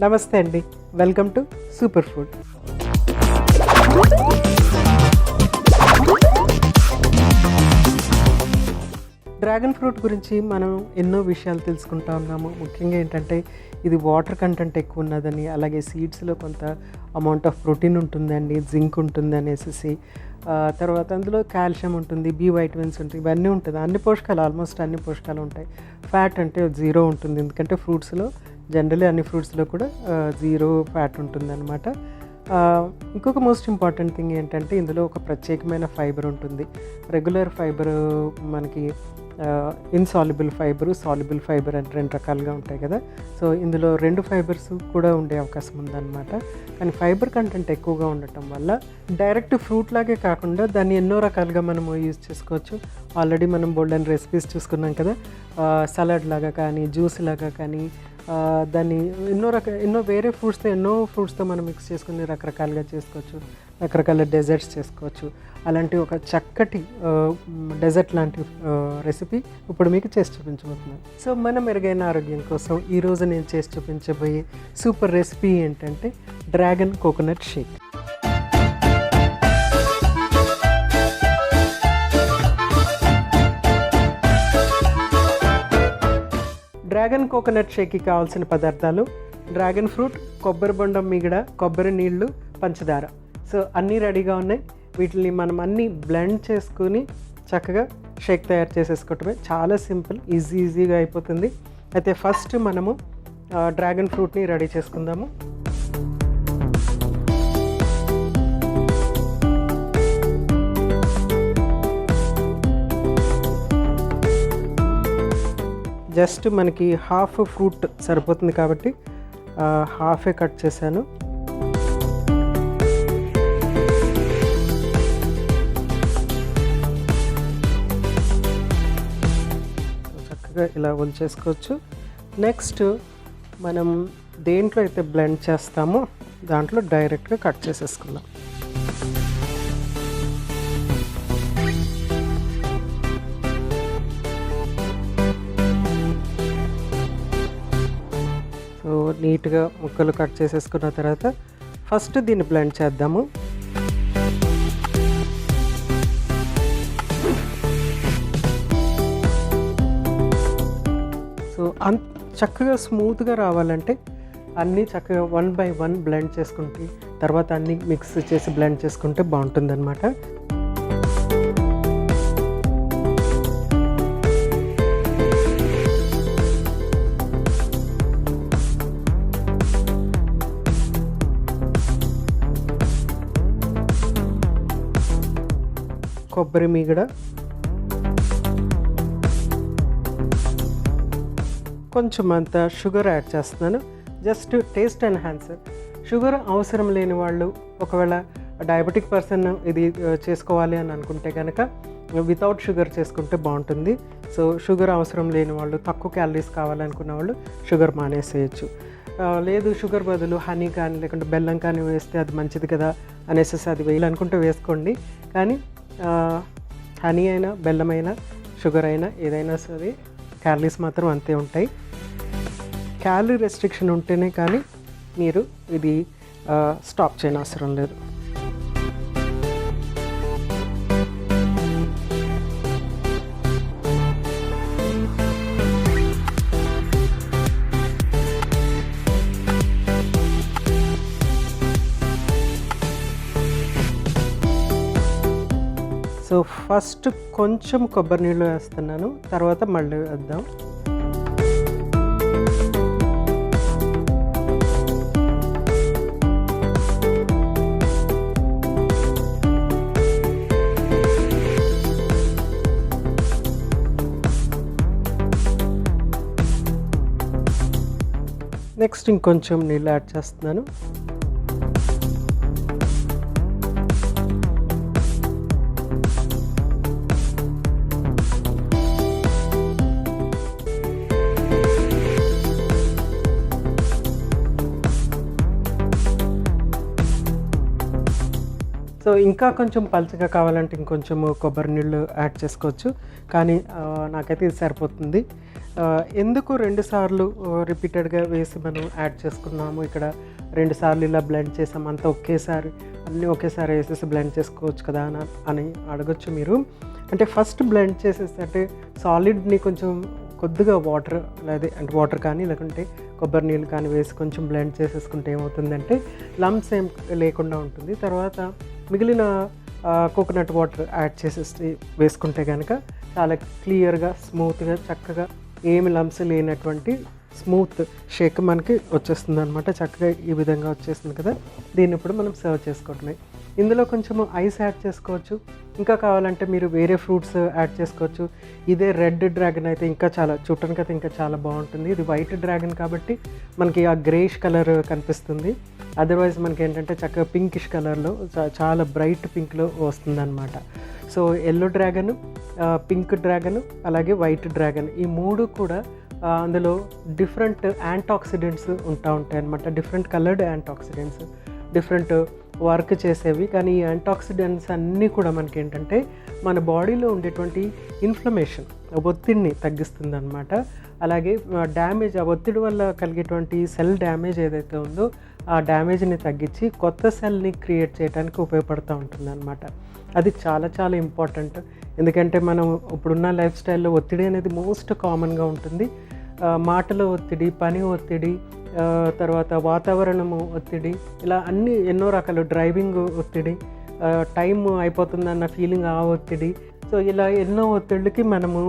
నమస్తే అండి, welcome to super food. Dragon fruit గురించి మనం ఎన్నో విషయాలు తెలుసుకుంటా ఉన్నాము. ముఖ్యంగా ఏంటంటే ఇది వాటర్ కంటెంట్ ఎక్కువ ఉన్నదని, అలాగే సీడ్స్లో కొంత అమౌంట్ ఆఫ్ ప్రోటీన్ ఉంటుందండి, జింక్ ఉంటుంది అనేసి, తర్వాత అందులో కాల్షియం ఉంటుంది, బి వైటమిన్స్ ఉంటాయి, ఇవన్నీ ఉంటుంది. అన్ని పోషకాలు, ఆల్మోస్ట్ అన్ని పోషకాలు ఉంటాయి. ఫ్యాట్ అంటే 0 ఉంటుంది, ఎందుకంటే ఫ్రూట్స్లో జనరలీ అన్ని ఫ్రూట్స్లో కూడా 0 ఫ్యాట్ ఉంటుందన్నమాట. ఇంకొక మోస్ట్ ఇంపార్టెంట్ థింగ్ ఏంటంటే ఇందులో ఒక ప్రత్యేకమైన ఫైబర్ ఉంటుంది. రెగ్యులర్ ఫైబర్ మనకి ఇన్సాల్యుబుల్ ఫైబర్, సాల్యుబుల్ ఫైబర్ అని 2 రకాలుగా ఉంటాయి కదా. సో ఇందులో 2 ఫైబర్స్ కూడా ఉండే అవకాశం ఉందన్నమాట. కానీ ఫైబర్ కంటెంట్ ఎక్కువగా ఉండటం వల్ల డైరెక్ట్ ఫ్రూట్ లాగే కాకుండా దాన్ని ఎన్నో రకాలుగా మనము యూజ్ చేసుకోవచ్చు. ఆల్రెడీ మనం బోల్డెన్ రెసిపీస్ చూసుకున్నాం కదా, సలాడ్ లాగా కానీ, జ్యూస్ లాగా కానీ, దాన్ని ఎన్నో వేరే ఫ్రూట్స్తో మనం మిక్స్ చేసుకుని రకరకాలుగా చేసుకోవచ్చు. రకరకాల డెజర్ట్స్ చేసుకోవచ్చు. అలాంటి ఒక చక్కటి డెజర్ట్ లాంటి రెసిపీ ఇప్పుడు మీకు చేసి చూపించబోతున్నాను. సో మన మెరుగైన ఆరోగ్యం కోసం ఈరోజు నేను చేసి చూపించబోయే సూపర్ రెసిపీ ఏంటంటే dragon coconut shake. Dragon coconut షేక్కి కావాల్సిన పదార్థాలు: డ్రాగన్ ఫ్రూట్, కొబ్బరి బొండం మిగడ, కొబ్బరి నీళ్ళు, పంచదార. సో అన్నీ రెడీగా ఉన్నాయి. వీటిని మనం అన్నీ బ్లెండ్ చేసుకుని చక్కగా షేక్ తయారు చేసేసుకోవటమే. చాలా సింపుల్, ఈజీగా అయిపోతుంది. అయితే ఫస్ట్ మనము డ్రాగన్ ఫ్రూట్ని రెడీ చేసుకుందాము. జస్ట్ మనకి హాఫ్ ఫ్రూట్ సరిపోతుంది కాబట్టి హాఫే కట్ చేశాను. చక్కగా ఇలా ఒలిచేసుకోవచ్చు. నెక్స్ట్ మనం దేంట్లో అయితే బ్లెండ్ చేస్తామో దాంట్లో డైరెక్ట్గా కట్ చేసేసుకుందాం. సో నీట్గా ముక్కలు కట్ చేసేసుకున్న తర్వాత ఫస్ట్ దీన్ని బ్లెండ్ చేద్దాము. సో చక్కగా స్మూత్గా రావాలంటే అన్నీ చక్కగా 1 by 1 బ్లెండ్ చేసుకుంటే తర్వాత అన్నీ మిక్స్ చేసి బ్లెండ్ చేసుకుంటే బాగుంటుందన్నమాట. కొబ్బరి మీగడ, కొంచెం అంత షుగర్ యాడ్ చేస్తున్నాను, జస్ట్ టేస్ట్ ఎన్హాన్సర్. షుగర్ అవసరం లేని వాళ్ళు, ఒకవేళ డయాబెటిక్ పర్సన్ ఇది చేసుకోవాలి అని అనుకుంటే కనుక వితౌట్ షుగర్ చేసుకుంటే బాగుంటుంది. సో షుగర్ అవసరం లేని వాళ్ళు, తక్కువ క్యాలరీస్ కావాలనుకున్న వాళ్ళు షుగర్ మానేసేయచ్చు. లేదు షుగర్ బదులు హనీ కానీ లేకుంటే బెల్లం కానీ వేస్తే అది మంచిది కదా అనేసి అది వేయాలనుకుంటే వేసుకోండి. కానీ హనీ అయినా, బెల్లం అయినా, షుగర్ అయినా, ఏదైనా సరే క్యాలరీస్ మాత్రం అంతే ఉంటాయి. క్యాలరీ రెస్ట్రిక్షన్ ఉంటేనే కానీ మీరు ఇది స్టాప్ చేయని అవసరం లేదు. సో ఫస్ట్ కొంచెం కొబ్బరి నీళ్ళు వేస్తున్నాను, తర్వాత మళ్ళీ వేద్దాం. నెక్స్ట్ ఇంకొంచెం నీళ్ళు యాడ్ చేస్తున్నాను. సో ఇంకా కొంచెం పలుచగా కావాలంటే ఇంకొంచెం కొబ్బరి నీళ్ళు యాడ్ చేసుకోవచ్చు, కానీ నాకైతే ఇది సరిపోతుంది. ఎందుకు 2 సార్లు రిపీటెడ్‌గా వేసి మనం యాడ్ చేసుకున్నాము ఇక్కడ 2 సార్లు ఇలా బ్లెండ్ చేసాం. అంతా ఒకేసారి అన్నీ ఒకేసారి వేసేసి బ్లెండ్ చేసుకోవచ్చు కదా అని అడగొచ్చు మీరు. అంటే ఫస్ట్ బ్లెండ్ చేసేసి అంటే సాలిడ్‌ని కొంచెం కొద్దిగా వాటర్ అంటే వాటర్ కానీ లేకుంటే కొబ్బరి నీళ్ళు కానీ వేసి కొంచెం బ్లెండ్ చేసేసుకుంటే ఏమవుతుందంటే లంప్స్ ఏం లేకుండా ఉంటుంది. తర్వాత మిగిలిన కోకోనట్ వాటర్ యాడ్ చేసేసి వేసుకుంటే కనుక చాలా క్లియర్గా స్మూత్గా చక్కగా ఏమి లంప్స్ లేనటువంటి స్మూత్ షేక్ మనకి వచ్చేస్తుంది అనమాట. చక్కగా ఈ విధంగా వచ్చేస్తుంది కదా. దీన్ని ఇప్పుడు మనం సర్వ్ చేసుకోవటమే. ఇందులో కొంచెము ఐస్ యాడ్ చేసుకోవచ్చు. ఇంకా కావాలంటే మీరు వేరే ఫ్రూట్స్ యాడ్ చేసుకోవచ్చు. ఇదే రెడ్ డ్రాగన్ అయితే ఇంకా చాలా చూడటానికి అయితే ఇంకా చాలా బాగుంటుంది. ఇది వైట్ డ్రాగన్ కాబట్టి మనకి ఆ గ్రేష్ కలర్ కనిపిస్తుంది. అదర్వైజ్ మనకి ఏంటంటే చక్కగా పింకిష్ కలర్లో చాలా బ్రైట్ పింక్లో వస్తుందన్నమాట. So yellow dragon, pink dragon, అలాగే వైట్ డ్రాగన్ ఈ 3 కూడా అందులో డిఫరెంట్ యాంటాక్సిడెంట్స్ ఉంటాయి అన్నమాట. Different coloured antioxidants, different work చేసేవి. కానీ ఈ యాంటాక్సిడెంట్స్ అన్నీ కూడా మనకి ఏంటంటే మన బాడీలో ఉండేటువంటి ఇన్ఫ్లమేషన్, ఒత్తిడిని తగ్గిస్తుంది అనమాట. అలాగే డ్యామేజ్, ఆ ఒత్తిడి వల్ల కలిగేటువంటి సెల్ డ్యామేజ్ ఏదైతే ఉందో ఆ డ్యామేజ్ని తగ్గించి కొత్త సెల్ని క్రియేట్ చేయడానికి ఉపయోగపడుతూ ఉంటుంది అనమాట. అది చాలా చాలా ఇంపార్టెంట్. ఎందుకంటే మనం ఇప్పుడున్న లైఫ్ స్టైల్లో ఒత్తిడి అనేది మోస్ట్ కామన్గా ఉంటుంది. మాటల ఒత్తిడి, పని ఒత్తిడి, తర్వాత వాతావరణము ఒత్తిడి, ఇలా అన్నీ ఎన్నో రకాలు, డ్రైవింగ్ ఒత్తిడి, టైం అయిపోతుందన్న ఫీలింగ్ ఆ ఒత్తిడి. సో ఇలా ఎన్నో ఒత్తిళ్ళకి మనము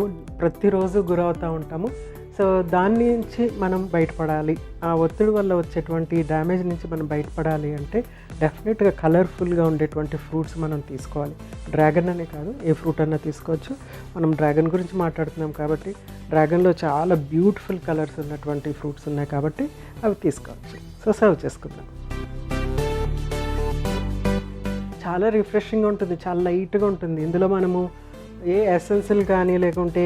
ప్రతిరోజు గురవుతూ ఉంటాము. సో దాని నుంచి మనం బయటపడాలి, ఆ ఒత్తిడి వల్ల వచ్చేటువంటి డ్యామేజ్ నుంచి మనం బయటపడాలి అంటే డెఫినెట్గా కలర్ఫుల్గా ఉండేటువంటి ఫ్రూట్స్ మనం తీసుకోవాలి. డ్రాగన్ అనే కాదు, ఏ ఫ్రూట్ అన్నా తీసుకోవచ్చు. మనం డ్రాగన్ గురించి మాట్లాడుతున్నాం కాబట్టి డ్రాగన్లో చాలా బ్యూటిఫుల్ కలర్స్ ఉన్నటువంటి ఫ్రూట్స్ ఉన్నాయి కాబట్టి అవి తీసుకోవచ్చు. సో సర్వ్ చేసుకుందాం. చాలా రిఫ్రెషింగ్గా ఉంటుంది, చాలా లైట్గా ఉంటుంది. ఇందులో మనము ఏ ఎసెన్సులు కానీ లేకుంటే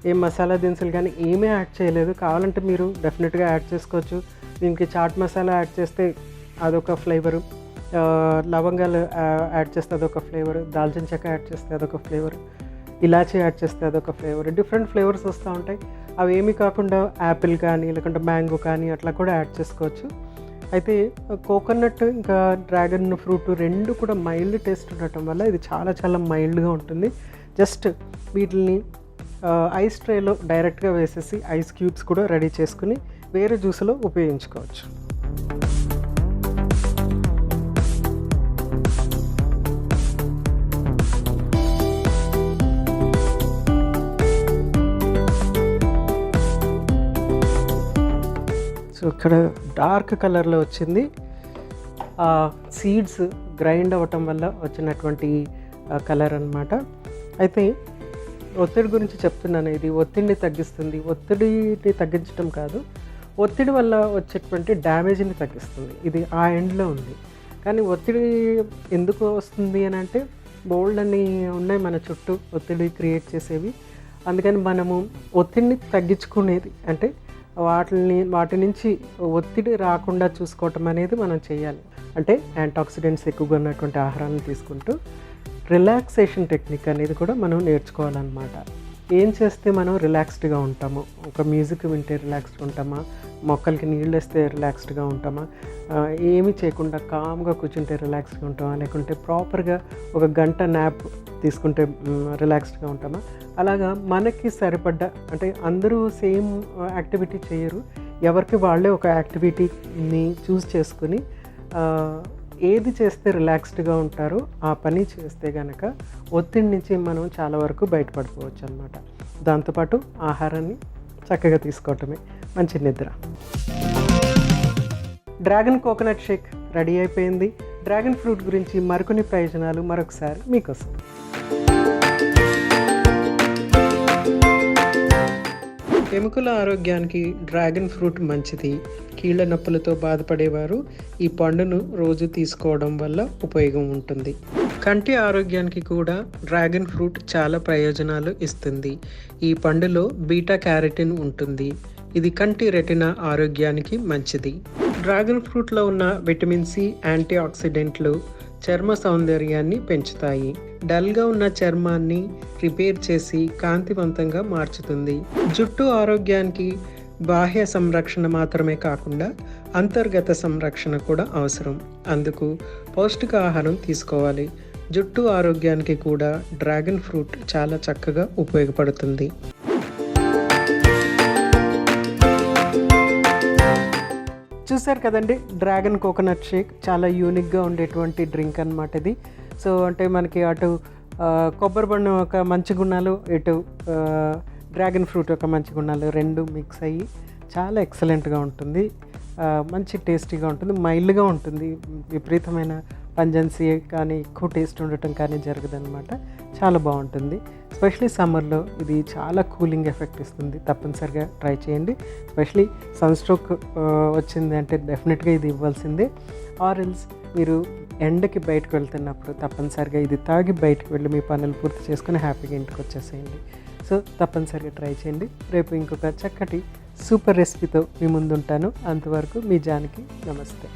ఏ మసాలా దినుసులు కానీ ఏమీ యాడ్ చేయలేదు. కావాలంటే మీరు డెఫినెట్గా యాడ్ చేసుకోవచ్చు. దీనికి చాట్ మసాలా యాడ్ చేస్తే అదొక ఫ్లేవరు, లవంగాలు యాడ్ చేస్తే అదొక ఫ్లేవర్, దాల్చిన చెక్క యాడ్ చేస్తే అదొక ఫ్లేవర్, ఇలాచీ యాడ్ చేస్తే అదొక ఫ్లేవర్, డిఫరెంట్ ఫ్లేవర్స్ వస్తూ ఉంటాయి. అవి ఏమీ కాకుండా యాపిల్ కానీ లేకుంటే మ్యాంగో కానీ అట్లా కూడా యాడ్ చేసుకోవచ్చు. అయితే కోకోనట్ ఇంకా డ్రాగన్ ఫ్రూట్ 2 కూడా మైల్డ్ టేస్ట్ ఉండటం వల్ల ఇది చాలా చాలా మైల్డ్గా ఉంటుంది. జస్ట్ వీటిని ఐస్ ట్రేలో డైరెక్ట్గా వేసేసి ఐస్ క్యూబ్స్ కూడా రెడీ చేసుకుని వేరే జ్యూస్లో ఉపయోగించుకోవచ్చు. సో ఇక్కడ డార్క్ కలర్లో వచ్చింది. సీడ్స్ గ్రైండ్ అవ్వటం వల్ల వచ్చినటువంటి కలర్ అన్నమాట. అయితే ఒత్తిడి గురించి చెప్తున్నాను. ఇది ఒత్తిడిని తగ్గిస్తుంది. ఒత్తిడిని తగ్గించడం కాదు, ఒత్తిడి వల్ల వచ్చేటువంటి డ్యామేజ్ని తగ్గిస్తుంది. ఇది ఆ ఎండ్లో ఉంది. కానీ ఒత్తిడి ఎందుకు వస్తుంది అని అంటే బోల్డ్ అని ఉన్నాయి మన చుట్టూ ఒత్తిడి క్రియేట్ చేసేవి. అందుకని మనము ఒత్తిడిని తగ్గించుకునేది అంటే వాటి నుంచి ఒత్తిడి రాకుండా చూసుకోవటం అనేది మనం చేయాలి. అంటే యాంటాక్సిడెంట్స్ ఎక్కువగా ఉన్నటువంటి ఆహారాన్ని తీసుకుంటూ రిలాక్సేషన్ టెక్నిక్ అనేది కూడా మనం నేర్చుకోవాలన్నమాట. ఏం చేస్తే మనం రిలాక్స్డ్గా ఉంటాము? ఒక మ్యూజిక్ వింటే రిలాక్స్డ్గా ఉంటామా? మొక్కలకి నీళ్ళు వేస్తే రిలాక్స్డ్గా ఉంటామా? ఏమీ చేయకుండా కామ్గా కూర్చుంటే రిలాక్స్డ్గా ఉంటామా? లేకుంటే ప్రాపర్గా ఒక గంట న్యాప్ తీసుకుంటే రిలాక్స్డ్గా ఉంటామా? అలాగా మనకి సరిపడ్డ, అంటే అందరూ సేమ్ యాక్టివిటీ చేయరు. ఎవరికి వాళ్ళే ఒక యాక్టివిటీని చూస్ చేసుకుని ఏది చేస్తే రిలాక్స్డ్గా ఉంటారో ఆ పని చేస్తే కనుక ఒత్తిడి నుంచి మనం చాలా వరకు బయటపడిపోవచ్చు అన్నమాట. దాంతోపాటు ఆహారాన్ని చక్కగా తీసుకోవటమే మంచి నిద్ర. డ్రాగన్ కోకోనట్ షేక్ రెడీ అయిపోయింది. డ్రాగన్ ఫ్రూట్ గురించి మరికొన్ని ప్రయోజనాలు మరొకసారి మీకోసం. ఎముకల ఆరోగ్యానికి డ్రాగన్ ఫ్రూట్ మంచిది. కీళ్ళ నొప్పులతో బాధపడేవారు ఈ పండును రోజు తీసుకోవడం వల్ల ఉపయోగం ఉంటుంది. కంటి ఆరోగ్యానికి కూడా డ్రాగన్ ఫ్రూట్ చాలా ప్రయోజనాలు ఇస్తుంది. ఈ పండులో బీటా క్యారోటిన్ ఉంటుంది. ఇది కంటి రెటినా ఆరోగ్యానికి మంచిది. డ్రాగన్ ఫ్రూట్లో ఉన్న విటమిన్ సి, యాంటీ ఆక్సిడెంట్లు చర్మ సౌందర్యాన్ని పెంచుతాయి. డల్గా ఉన్న చర్మాన్ని రిపేర్ చేసి కాంతివంతంగా మార్చుతుంది. జుట్టు ఆరోగ్యానికి బాహ్య సంరక్షణ మాత్రమే కాకుండా అంతర్గత సంరక్షణ కూడా అవసరం. అందుకు పౌష్టికాహారం తీసుకోవాలి. జుట్టు ఆరోగ్యానికి కూడా డ్రాగన్ ఫ్రూట్ చాలా చక్కగా ఉపయోగపడుతుంది. చూసారు కదండి, డ్రాగన్ కోకోనట్ షేక్ చాలా యూనిక్గా ఉండేటువంటి డ్రింక్ అనమాట ఇది. సో అంటే మనకి అటు కొబ్బరి బొండం ఒక మంచి గుణాలు, ఇటు డ్రాగన్ ఫ్రూట్ యొక్క మంచి గుణాలు రెండు మిక్స్ అయ్యి చాలా ఎక్సలెంట్గా ఉంటుంది. మంచి టేస్టీగా ఉంటుంది, మైల్డ్గా ఉంటుంది. విపరీతమైన పంజెన్సీ కానీ ఎక్కువ టేస్ట్ ఉండటం కానీ జరగదనమాట. చాలా బాగుంటుంది. ఎస్పెషలీ సమ్మర్లో ఇది చాలా కూలింగ్ ఎఫెక్ట్ ఇస్తుంది. తప్పనిసరిగా ట్రై చేయండి. ఎస్పెషలీ సన్ స్ట్రోక్ వచ్చింది అంటే డెఫినెట్గా ఇది ఇవ్వాల్సిందే. ఆరెల్స్ మీరు ఎండకి బయటకు వెళ్తున్నప్పుడు తప్పనిసరిగా ఇది తాగి బయటకు వెళ్ళి మీ పనులు పూర్తి చేసుకుని హ్యాపీగా ఇంటికి వచ్చేసేయండి. సో తప్పనిసరిగా ట్రై చేయండి. రేపు ఇంకొక చక్కటి సూపర్ రెసిపీతో మీ ముందుంటాను. అంతవరకు మీ జానకి. నమస్తే.